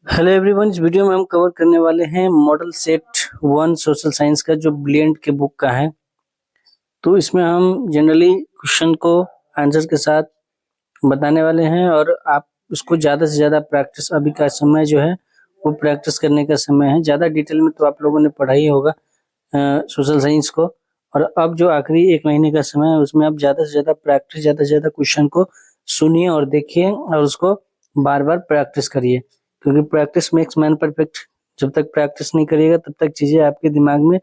Hello everyone, इस video में हम कवर करने वाले हैं मॉडल सेट 1 सोशल साइंस का जो ब्रिलियंट के बुक का है। तो इसमें हम जनरली क्वेश्चन को आंसर के साथ बताने वाले हैं और आप उसको ज़्यादा से ज़्यादा प्रैक्टिस, अभी का समय जो है वो प्रैक्टिस करने का समय है। ज़्यादा डिटेल में तो आप लोगों ने पढ़ा ही होगा सोशल साइंस को, और अब जो आखिरी 1 महीने का समय है उसमें आप ज़्यादा से ज़्यादा प्रैक्टिस, ज़्यादा से ज़्यादा क्वेश्चन को सुनिए और देखिए और उसको बार-बार प्रैक्टिस करिए, क्योंकि प्रैक्टिस मेक्स मैन परफेक्ट। जब तक प्रैक्टिस नहीं करिएगा तब तक चीज़ें आपके दिमाग में,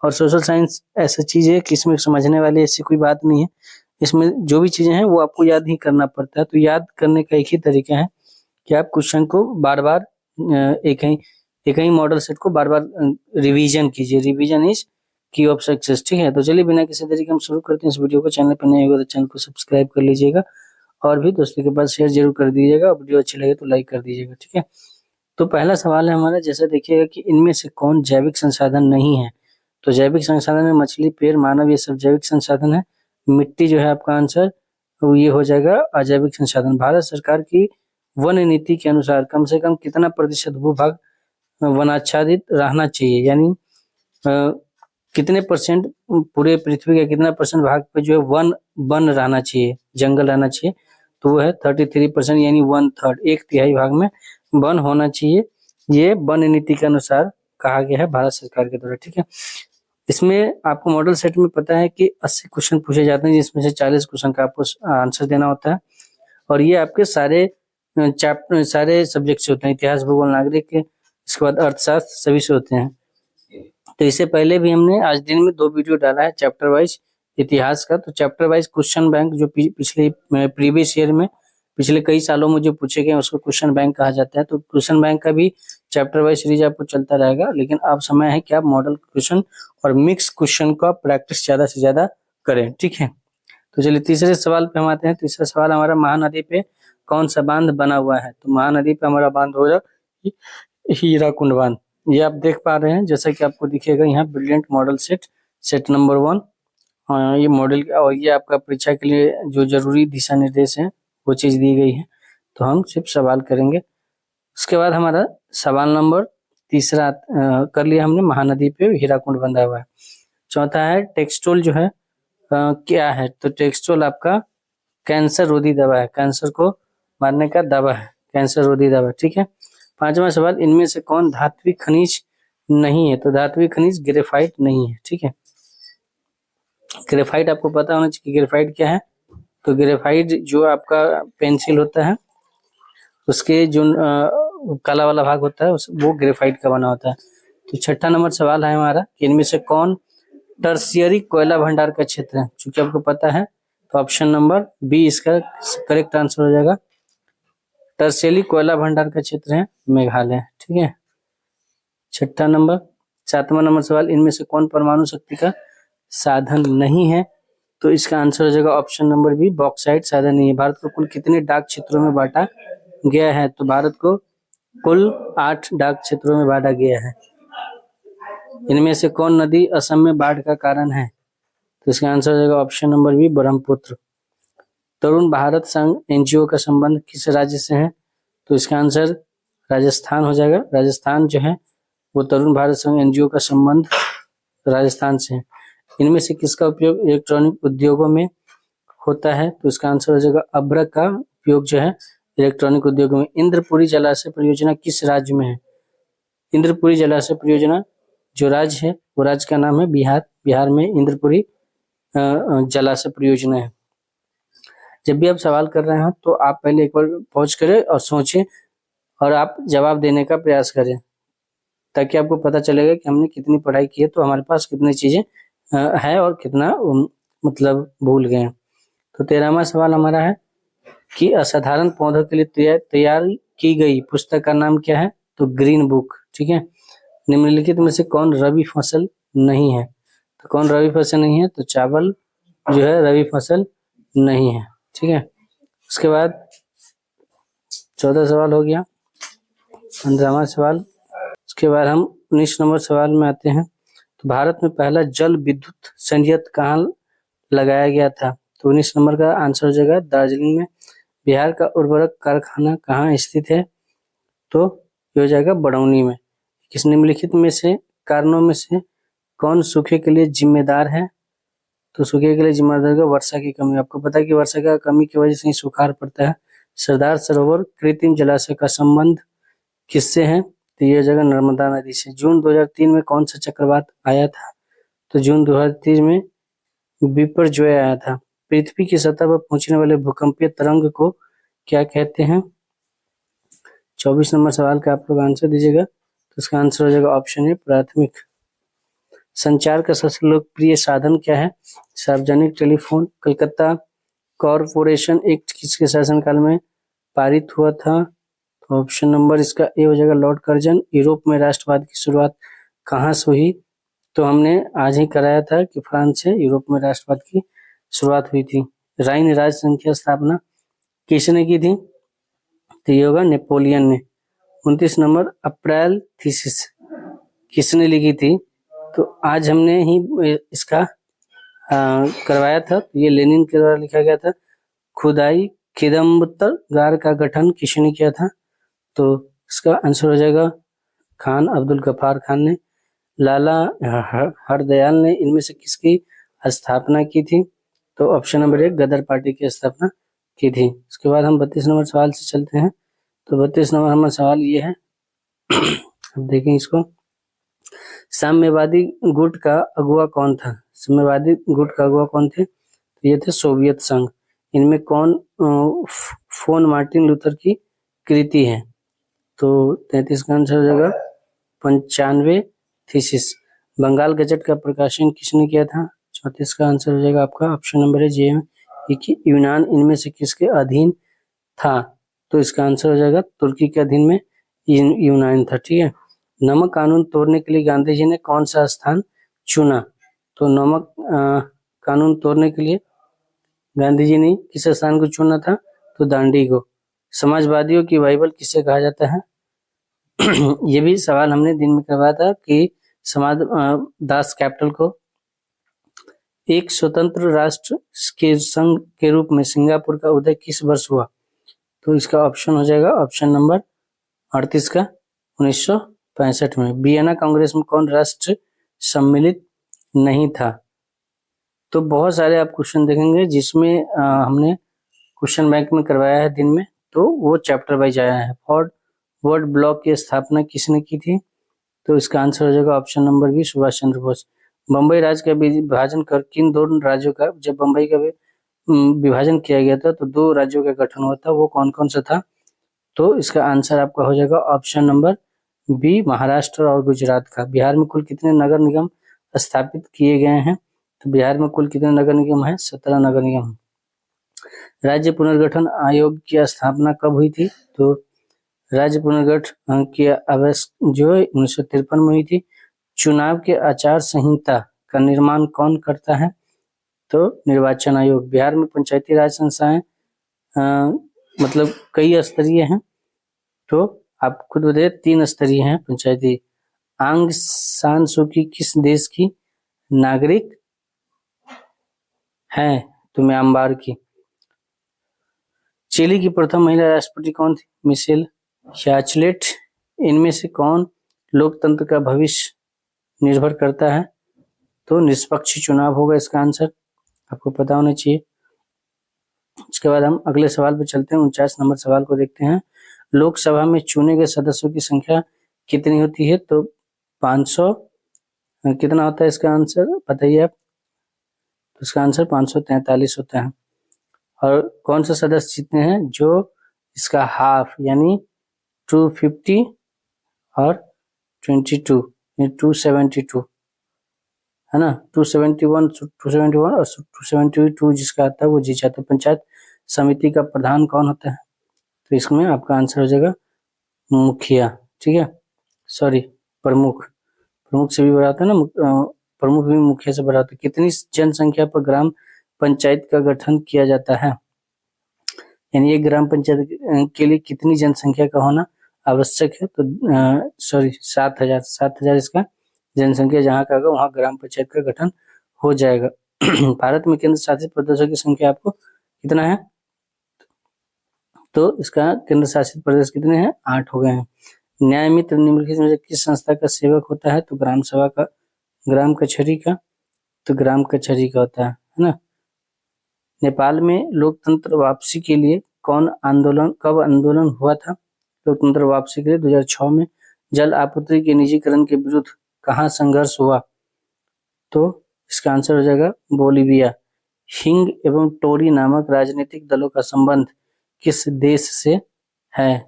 और सोशल साइंस ऐसा चीज़ है कि इसमें समझने वाली ऐसी कोई बात नहीं है। इसमें जो भी चीज़ें हैं वो आपको याद ही करना पड़ता है। तो याद करने का एक ही तरीका है कि आप क्वेश्चन को बार-बार एक ही मॉडल सेट को बार-बार रिवीजन कीजिए। रिवीजन इज की ऑफ सक्सेस, ठीक है। तो चलिए बिना किसी देरी के हम शुरू करते हैं इस वीडियो को। चैनल पर नए हो तो चैनल को सब्सक्राइब कर लीजिएगा और भी दोस्तों के पास शेयर जरूर कर दीजिएगा। वीडियो अच्छी लगे तो लाइक कर दीजिएगा, ठीक है। तो पहला सवाल है हमारा, जैसा देखिएगा कि इनमें से कौन जैविक संसाधन नहीं है। तो जैविक संसाधन में मछली, पेड़, मानव, ये सब जैविक संसाधन है। मिट्टी जो है आपका आंसर, तो ये हो जाएगा अजैविक संसाधन। भारत सरकार की वन नीति के अनुसार कम से कम कितना प्रतिशत भूभाग वनाच्छादित रहना चाहिए, यानी कितने परसेंट, पूरे पृथ्वी का कितना परसेंट भाग पे जो है वन रहना चाहिए, जंगल रहना चाहिए। तो वो है 33%, यानी 1/3, 1/3 भाग में वन होना चाहिए। ये वन नीति के अनुसार कहा गया है भारत सरकार के द्वारा, ठीक है। इसमें आपको मॉडल सेट में पता है कि 80 क्वेश्चन पूछे जाते हैं, जिसमें से 40 क्वेश्चन का आपको आंसर देना होता है। और ये आपके सारे सब्जेक्ट से होते हैं, इतिहास, भूगोल, नागरिक, इसके बाद अर्थशास्त्र, सभी से होते हैं। तो इससे पहले भी हमने आज दिन में 2 वीडियो डाला है चैप्टर वाइज इतिहास का। तो चैप्टर वाइज क्वेश्चन बैंक जो पिछले प्रीवियस ईयर में, पिछले कई सालों में जो पूछे गए उसको क्वेश्चन बैंक कहा जाता है। तो क्वेश्चन बैंक का भी चैप्टर वाइज सीरीज आपको चलता रहेगा, लेकिन अब समय है कि आप मॉडल क्वेश्चन और मिक्स क्वेश्चन का प्रैक्टिस ज्यादा से ज्यादा करें, ठीक है। तो चलिए तीसरे सवाल पे हम आते हैं। तीसरा सवाल हमारा, महानदी पे कौन सा बांध बना हुआ है। तो महानदी पे हमारा बांध होगा हीराकुंड बांध। ये आप देख पा रहे हैं, जैसा कि आपको दिखेगा यहाँ, brilliant model set, set number 1। ये मॉडल, और ये आपका परीक्षा के लिए जो जरूरी दिशा निर्देश है वो चीज दी गई है। तो हम सिर्फ सवाल करेंगे। उसके बाद हमारा सवाल नंबर तीसरा कर लिया हमने, महानदी पे हीराकुंड बंधा हुआ है। चौथा है, टेक्सटोल जो है क्या है। तो टेक्सटोल आपका कैंसर रोधी दवा है, कैंसर को मारने का दवा है, कैंसर रोधी दवा, ठीक है। पांचवा सवाल, इनमें से कौन धात्विक खनिज नहीं है। तो धात्विक खनिज ग्रेफाइट नहीं है, ठीक है। ग्रेफाइट आपको पता होना चाहिए, ग्रेफाइट क्या है। तो ग्रेफाइट जो आपका पेंसिल होता है उसके जो काला वाला भाग होता है वो ग्रेफाइट का बना होता है। तो छठा नंबर सवाल है हमारा कि इनमें से कौन टर्शियरी कोयला भंडार का क्षेत्र है। चूंकि आपको पता है तो ऑप्शन नंबर बी इसका करेक्ट आंसर हो जाएगा। टर्शियरी कोयला भंडार का क्षेत्र है मेघालय, ठीक है। छठा नंबर। सातवां नंबर सवाल, इनमें से कौन परमाणु शक्ति का साधन नहीं है। तो इसका आंसर हो जाएगा ऑप्शन नंबर बी, बॉक्साइट साधन नहीं है। भारत को कुल कितने डाक क्षेत्रों में बांटा गया है। तो भारत को कुल 8 डाक क्षेत्रों में बांटा गया है। इनमें से कौन नदी असम में बाढ़ का कारण है। तो इसका आंसर हो जाएगा option number B, Brahmaputra. Tarun Bharat संघ एनजीओ का संबंध किस राज्य से है। तो इसका आंसर राजस्थान हो जाएगा। राजस्थान जो है वो तरुण भारत संघ एनजीओ का संबंध राजस्थान से है। इनमें से किसका उपयोग इलेक्ट्रॉनिक उद्योगों में होता है। तो इसका आंसर हो जाएगा अभ्रक का उपयोग जो है इलेक्ट्रॉनिक उद्योगों में। इंद्रपुरी जलाशय परियोजना किस राज्य में है। इंद्रपुरी जलाशय परियोजना जो राज्य है वो राज्य का नाम है बिहार। बिहार में इंद्रपुरी जलाशय परियोजना है। जब भी आप सवाल कर रहे हो तो आप पहले एक बार पॉज करें और सोचें और आप जवाब देने का प्रयास करें, ताकि आपको पता चलेगा कि हमने कितनी पढ़ाई की है, तो हमारे पास कितनी चीजें है और कितना मतलब भूल गए। तो 13वां सवाल हमारा है कि असाधारण पौधों के लिए तैयार की गई पुस्तक का नाम क्या है। तो ग्रीन बुक, ठीक है। निम्नलिखित में से कौन रबी फसल नहीं है। तो कौन रबी फसल नहीं है। तो चावल जो है रबी फसल नहीं है, ठीक है। उसके बाद 14 सवाल हो गया। 15वां सवाल। उसके बाद हम 19 नंबर सवाल में आते हैं। तो भारत में पहला जल विद्युत संयंत्र कहाँ लगाया गया था। तो 19 नंबर का आंसर हो जाएगा दार्जिलिंग में। बिहार का उर्वरक कारखाना कहाँ स्थित है। तो ये हो जाएगा बड़ौनी में। किस निम्नलिखित में से कारणों में से कौन सूखे के लिए जिम्मेदार है? तो सूखे के लिए जिम्मेदार है वर्षा की कमी। आपको पता है कि वर्षा की कमी की वजह से ही सुखाड़ पड़ता है। सरदार सरोवर कृत्रिम जलाशय का संबंध किससे है? तो ये जगह नर्मदा नदी से। जून 2003 में कौन सा चक्रवात आया था? तो जून 2003 में बिपरजॉय आया था। पृथ्वी की सतह पर पहुंचने वाले भूकंपीय तरंग को क्या कहते हैं? 24 नंबर सवाल का आप लोग आंसर दीजिएगा। तो इसका आंसर हो जाएगा ऑप्शन ए प्राथमिक। संचार का सबसे लोकप्रिय साधन क्या है? सार्वजनिक टेलीफोन। कलकत्ता कॉरपोरेशन एक्ट किसके शासनकाल में पारित हुआ था? तो ऑप्शन नंबर इसका ए हो जाएगा लॉर्ड कर्जन। यूरोप में राष्ट्रवाद की शुरुआत कहाँ से हुई? तो हमने आज ही कराया था कि फ्रांस से यूरोप में राष्ट्रवाद की शुरुआत हुई थी। राइन राज्य संघ की स्थापना किसने की थी? तो ये होगा नेपोलियन ने। 29 नंबर अप्रैल थीसिस किसने लिखी थी? तो आज हमने ही इसका करवाया था। ये लेनिन के द्वारा लिखा गया था। खुदाई खिदमतगार का गठन किसने किया था? तो इसका आंसर हो जाएगा खान अब्दुल गफ्फार खान ने। लाला हरदयाल ने इनमें से किसकी स्थापना की थी? तो ऑप्शन नंबर एक गदर पार्टी की स्थापना की थी। इसके बाद हम 32 नंबर सवाल से चलते हैं। तो 32 नंबर हमारा सवाल ये है अब देखें इसको। साम्यवादी गुट का अगुवा कौन था? साम्यवादी गुट का अगुवा कौन थे? तो ये थे सोवियत संघ। इनमें कौन फोन मार्टिन लूथर की कृति है? तो 33 का आंसर हो जाएगा 95 थीसिस। बंगाल गजट का प्रकाशन किसने किया था? 34 का आंसर हो जाएगा आपका ऑप्शन नंबर है जे यूनान इनमें से किसके अधीन था? तो इसका आंसर हो जाएगा तुर्की के अधीन में यूनान था। ठीक है। नमक कानून तोड़ने के लिए गांधी जी ने कौन सा स्थान चुना? तो नमक कानून तोड़ने के लिए गांधी जी ने किस स्थान को चुना था? तो दांडी को। समाजवादियों की बाइबल किसे कहा जाता है? ये भी सवाल हमने दिन में करवाया था कि समाज दास कैपिटल को एक स्वतंत्र राष्ट्र के संघ के रूप में सिंगापुर का उदय किस वर्ष हुआ? तो इसका ऑप्शन हो जाएगा ऑप्शन नंबर 38 का 1965 में। वियना कांग्रेस में कौन राष्ट्र सम्मिलित नहीं था? तो बहुत सारे आप क्वेश्चन देखेंगे जिसमें हमने क्वेश्चन बैंक में करवाया है दिन में, तो वो चैप्टर वाइज आया है। फोर्ड वर्ड ब्लॉक की स्थापना किसने की थी? तो इसका आंसर हो जाएगा option number B Subhash Chandra Bose. Bombay राज्य का विभाजन कर किन दो राज्यों का, जब बम्बई का विभाजन किया गया था तो दो राज्यों का गठन हुआ था, वो कौन कौन सा था? तो इसका आंसर आपका हो जाएगा ऑप्शन नंबर बी महाराष्ट्र और गुजरात का। बिहार में कुल कितने नगर निगम स्थापित किए गए हैं? तो बिहार में कुल कितने नगर निगम है? 17 नगर निगम। राज्य पुनर्गठन आयोग की स्थापना कब हुई थी? तो राज्य पुनर्गठन की जो 1953 में हुई थी। चुनाव के आचार संहिता का निर्माण कौन करता है? तो निर्वाचन आयोग। बिहार में पंचायती राज संस्थाएं मतलब कई स्तरीय हैं, तो आप खुद बताइए 3 स्तरीय हैं पंचायती। आंग सान सू की किस देश की नागरिक है? तो म्यांमार की। चिली की प्रथम महिला राष्ट्रपति कौन थी? Michelle Bachelet. इनमें से कौन लोकतंत्र का भविष्य निर्भर करता है? तो निष्पक्ष चुनाव होगा इसका आंसर, आपको पता होना चाहिए। इसके बाद हम अगले सवाल पर चलते हैं। 49 नंबर सवाल को देखते हैं। लोकसभा में चुने गए सदस्यों की संख्या कितनी होती है? तो 500 कितना होता है इसका आंसर बताइए आप। तो इसका आंसर 543 होता है। और कौन सा सदस्य जीतते हैं? जो इसका हाफ यानी 250 और 22 272 है ना। 271 और 272 जिसका आता है वो जीत जाता है। पंचायत समिति का प्रधान कौन होता है? तो इसमें आपका आंसर हो जाएगा मुखिया। ठीक है, सॉरी प्रमुख। प्रमुख से भी बड़ा होता है ना, प्रमुख भी मुखिया से बड़ा होता है। कितनी जनसंख्या पर ग्राम पंचायत का गठन किया जाता है? यानी एक ग्राम पंचायत के लिए कितनी जनसंख्या का होना आवश्यक है? तो सॉरी 7,000 इसका जनसंख्या जहाँ का होगा वहाँ ग्राम पंचायत का गठन हो जाएगा। भारत में केंद्र शासित प्रदेशों की संख्या आपको कितना है? तो इसका केंद्र शासित प्रदेश कितने हैं? 8 हो गए हैं। न्याय मित्र निम्नलिखित में से किस संस्था का सेवक होता है? तो ग्राम सभा का, ग्राम कचहरी का, तो ग्राम कचहरी का होता है ना। नेपाल में लोकतंत्र वापसी के लिए कब आंदोलन हुआ था? लोकतंत्र वापसी के लिए 2006 में। जल आपूर्ति के निजीकरण के विरुद्ध कहाँ संघर्ष हुआ? तो इसका आंसर हो जाएगा बोलीविया। हिंग एवं टोरी नामक राजनीतिक दलों का संबंध किस देश से है?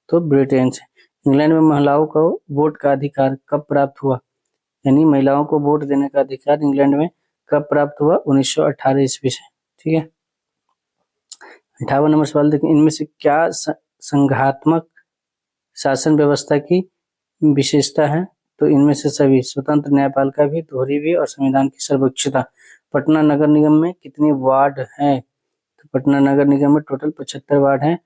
तो ब्रिटेन से। इंग्लैंड में महिलाओं को वोट का अधिकार कब प्राप्त हुआ? यानी महिलाओं को वोट देने का अधिकार इंग्लैंड में कब प्राप्त हुआ? 1918 ईस्वी से। ठीक है। 58 नंबर सवाल देखिए, इनमें से क्या संघात्मक शासन व्यवस्था की विशेषता है? तो इनमें से सभी, स्वतंत्र न्यायपालिका भी, दोहरी भी और संविधान की सर्वोच्चता। पटना नगर निगम में कितने वार्ड हैं? तो पटना नगर निगम में टोटल 75 वार्ड हैं।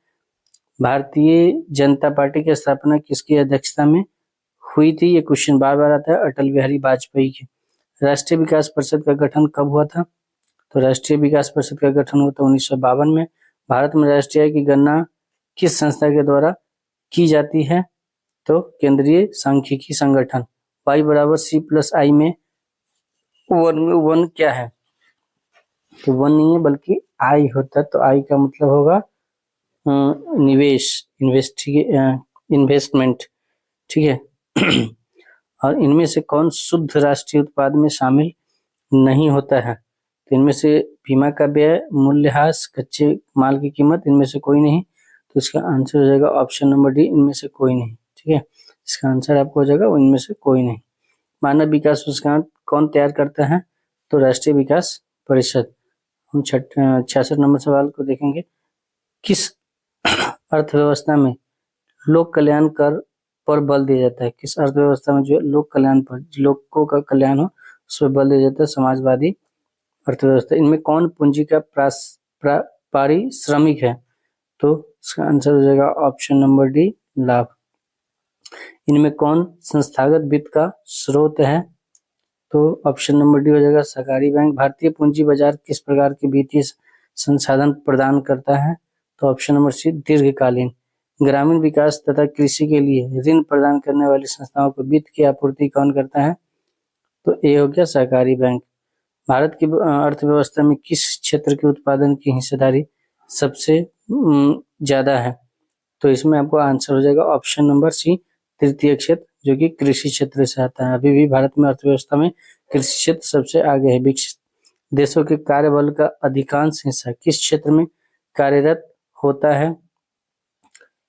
भारतीय जनता पार्टी की स्थापना किसकी अध्यक्षता में हुई थी? ये क्वेश्चन बार बार आता है, अटल बिहारी वाजपेयी की। राष्ट्रीय विकास परिषद का गठन कब हुआ था? तो राष्ट्रीय विकास परिषद का गठन हुआ था 1952 में। भारत में राष्ट्रीय आय की गणना किस संस्था के द्वारा की जाती है? तो केंद्रीय सांख्यिकी संगठन। y बराबर c प्लस आई में वन क्या है? तो वन नहीं है बल्कि आई होता है, तो आई का मतलब होगा निवेश, इन्वेस्टमेंट। ठीक है। और इनमें से कौन शुद्ध राष्ट्रीय उत्पाद में शामिल नहीं होता है? तो इनमें से बीमा का व्यय, मूल्यह्रास, कच्चे माल की कीमत, इनमें से कोई नहीं। तो इसका आंसर हो जाएगा ऑप्शन नंबर डी, इनमें से कोई नहीं। ठीक है, इसका आंसर आपको हो जाएगा इनमें से कोई नहीं। मानव विकास सूचकांक कौन तैयार करता है? तो राष्ट्रीय विकास परिषद। हम 66 नंबर सवाल को देखेंगे, किस अर्थव्यवस्था में लोक कल्याण कर पर बल दिया जाता है? किस अर्थव्यवस्था में जो लोक कल्याण पर, लोगों का कल्याण हो उस पर बल दिया जाता है? समाजवादी अर्थव्यवस्था। इनमें कौन पूंजी का पारिश्रमिक है? तो इसका आंसर हो जाएगा ऑप्शन नंबर डी, लाभ। इनमें कौन संस्थागत वित्त का स्रोत है? तो ऑप्शन नंबर डी हो जाएगा सहकारी बैंक। भारतीय पूंजी बाजार किस प्रकार के वित्तीय संसाधन प्रदान करता है? तो ऑप्शन नंबर सी, दीर्घकालीन। ग्रामीण विकास तथा कृषि के लिए ऋण प्रदान करने वाली संस्थाओं को वित्त की आपूर्ति कौन करता है? तो ए हो गया सहकारी बैंक। भारत की अर्थव्यवस्था में किस क्षेत्र के उत्पादन की हिस्सेदारी सबसे ज्यादा है? तो इसमें आपको आंसर हो जाएगा ऑप्शन नंबर सी, तृतीय क्षेत्र, जो कि कृषि क्षेत्र से आता है। अभी भी भारत में अर्थव्यवस्था में कृषि क्षेत्र सबसे आगे है। विकसित देशों के कार्यबल का अधिकांश हिस्सा किस क्षेत्र में कार्यरत होता है?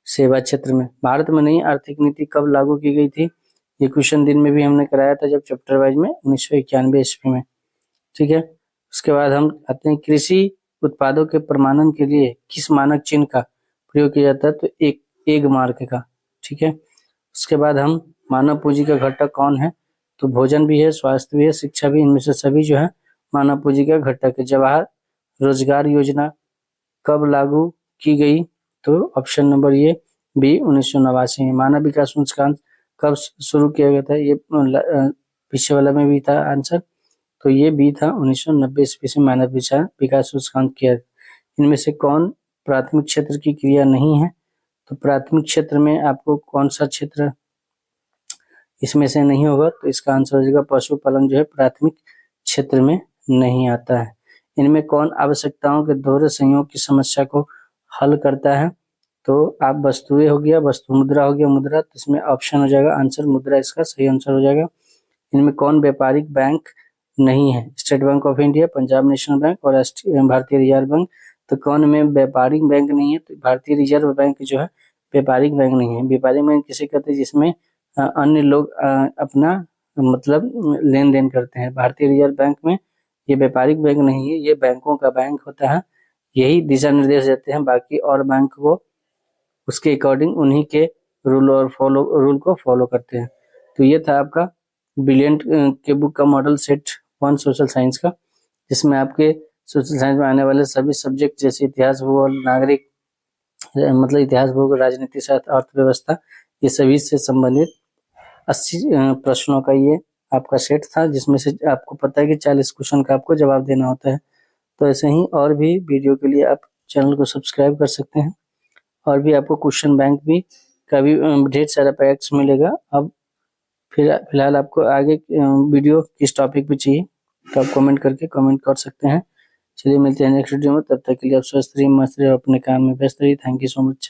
सेवा क्षेत्र में। भारत में नई आर्थिक नीति कब लागू की गई थी? ये क्वेश्चन दिन में भी हमने कराया था जब चैप्टर वाइज में 1991 ईस्वी में। ठीक है, उसके बाद हम आते हैं कृषि उत्पादों के प्रमाणन के लिए किस मानक चिन्ह का प्रयोग किया जाता है? तो एक मार्क का। ठीक है, उसके बाद हम मानव पूंजी का घटक कौन है? तो भोजन भी है, स्वास्थ्य भी है, शिक्षा भी, इनमें से सभी जो है मानव पूंजी का घटक है। जवाहर रोजगार योजना कब लागू की गई? तो ऑप्शन नंबर ये बी, 1989 में। मानव विकास सूचकांक कब शुरू किया गया था? ये पीछे वाला में भी था आंसर, तो ये बी था, 1990 ईस्वी से मानव विकास सूचकांक किया। इनमें से कौन प्राथमिक क्षेत्र की क्रिया नहीं है? तो प्राथमिक क्षेत्र में आपको कौन सा क्षेत्र इसमें से नहीं होगा? तो इसका आंसर हो जाएगा पशुपालन, जो है प्राथमिक क्षेत्र में नहीं आता है। इनमें कौन आवश्यकताओं के दोहरे संयोग की समस्या को हल करता है? तो आप वस्तुएं हो गया, वस्तु मुद्रा हो गया, मुद्रा, तो इसमें ऑप्शन हो जाएगा आंसर मुद्रा, इसका सही आंसर हो जाएगा। इनमें कौन व्यापारिक बैंक नहीं है? State bank of India, Punjab national bank और भारतीय रिजर्व बैंक। तो कौन में व्यापारिक बैंक नहीं है? तो भारतीय रिजर्व बैंक जो है व्यापारिक बैंक नहीं है। व्यापारिक बैंक किसे कहते हैं? जिसमें अन्य लोग अपना मतलब लेन देन करते हैं। भारतीय रिजर्व बैंक में ये व्यापारिक बैंक नहीं है, ये बैंकों का बैंक होता है। यही दिशा निर्देश देते हैं, बाकी और बैंक को उसके अकॉर्डिंग उन्हीं के रूल को फॉलो करते हैं। तो ये था आपका ब्रिलियंट के बुक का मॉडल सेट 1 सोशल साइंस का, जिसमें आपके सोशल साइंस में आने वाले सभी सब्जेक्ट जैसे इतिहास, भूगोल, नागरिक मतलब इतिहास, भूगोल, राजनीति, शास्त्र, अर्थव्यवस्था, ये सभी से संबंधित 80 प्रश्नों का ये आपका सेट था, जिसमें से आपको पता है कि 40 क्वेश्चन का आपको जवाब देना होता है। तो ऐसे ही और भी वीडियो के लिए आप चैनल को सब्सक्राइब कर सकते हैं, और भी आपको क्वेश्चन बैंक भी का भी ढेर सारा पैक्स मिलेगा। अब फिलहाल आपको आगे वीडियो किस टॉपिक पे चाहिए तो आप कमेंट कर सकते हैं। चलिए मिलते हैं नेक्स्ट वीडियो में, तब तक के लिए आप स्वस्थ रहिए, मस्त रहिए, अपने काम में व्यस्त रहिए। Thank you so much.